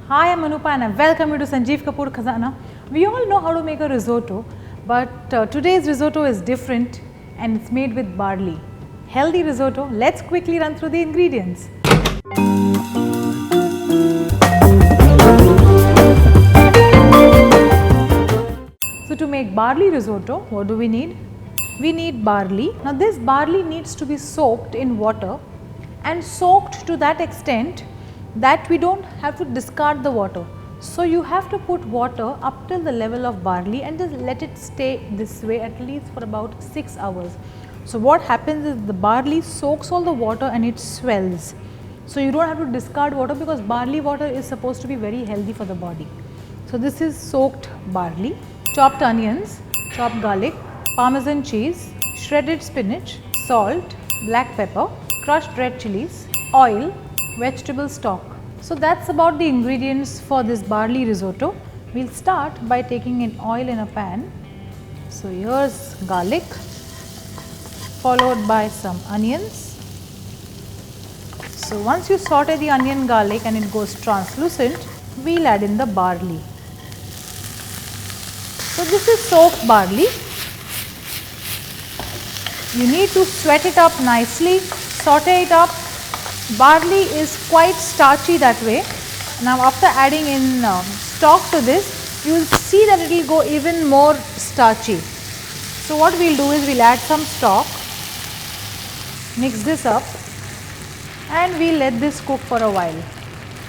Hi, I'm Anupa and I welcome you to Sanjeev Kapoor Khazana. We all know how to make a risotto, but today's risotto is different and it's made with barley. Healthy risotto. Let's quickly run through the ingredients. So to make barley risotto, what do we need? We need barley. Now this barley needs to be soaked in water and soaked to that extent that we don't have to discard the water. So you have to put water up till the level of barley and just let it stay this way at least for about 6 hours. So what happens is the barley soaks all the water and it swells. So you don't have to discard water because barley water is supposed to be very healthy for the body. So this is soaked barley, chopped onions, chopped garlic, parmesan cheese, shredded spinach, salt, black pepper, crushed red chilies, oil, vegetable stock. So that's about the ingredients for this barley risotto. We'll start by taking in oil in a pan. So here's garlic, followed by some onions. So once you saute the onion garlic and it goes translucent, we'll add in the barley. So this is soaked barley. You need to sweat it up nicely, saute it up. Barley is quite starchy that way. Now after adding in stock to this, you will see that it will go even more starchy. So what we will do is we will add some stock, mix this up and we will let this cook for a while.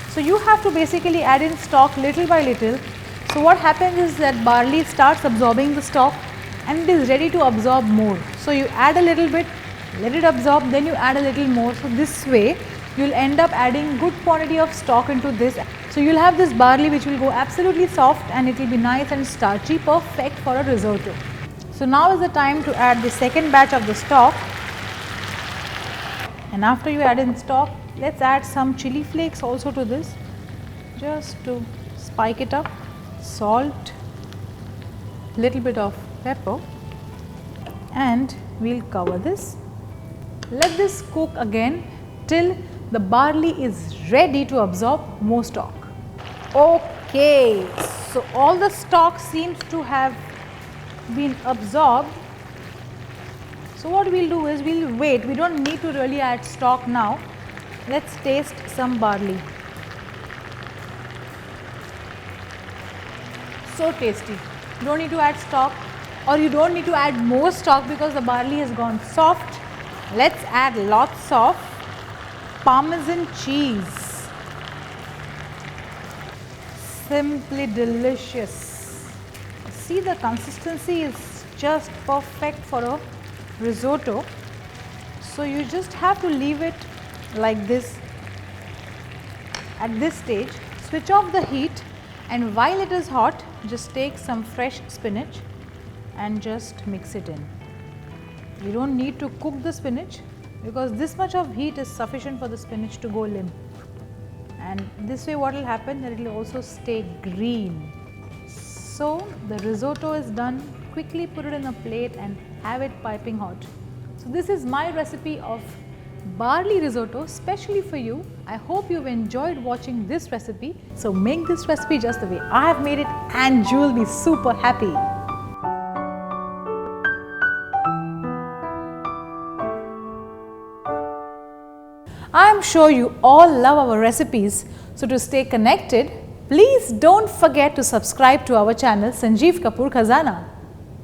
So you have to basically add in stock little by little. So what happens is that barley starts absorbing the stock and it is ready to absorb more. So you add a little bit, let it absorb, then you add a little more. So this way you will end up adding good quantity of stock into this. So you will have this barley which will go absolutely soft and it will be nice and starchy, perfect for a risotto. So now is the time to add the second batch of the stock. And after you add in stock, let's add some chili flakes also to this, just to spike it up, salt, little bit of pepper, and we'll cover this. Let this cook again till the barley is ready to absorb more stock. Okay, so all the stock seems to have been absorbed. So what we'll do is we'll wait. We don't need to really add stock now. Let's taste some barley. So tasty. You don't need to add stock, or you don't need to add more stock because the barley has gone soft. Let's add lots of Parmesan cheese. Simply delicious. See, the consistency is just perfect for a risotto. So you just have to leave it like this at this stage. Switch off the heat and while it is hot, just take some fresh spinach and just mix it in. You don't need to cook the spinach because this much of heat is sufficient for the spinach to go limp. And this way what will happen, that it will also stay green. So the risotto is done. Quickly put it in a plate and have it piping hot. So this is my recipe of barley risotto specially for you. I hope you've enjoyed watching this recipe. So make this recipe just the way I have made it and you will be super happy. I am sure you all love our recipes. So to stay connected, please don't forget to subscribe to our channel Sanjeev Kapoor Khazana.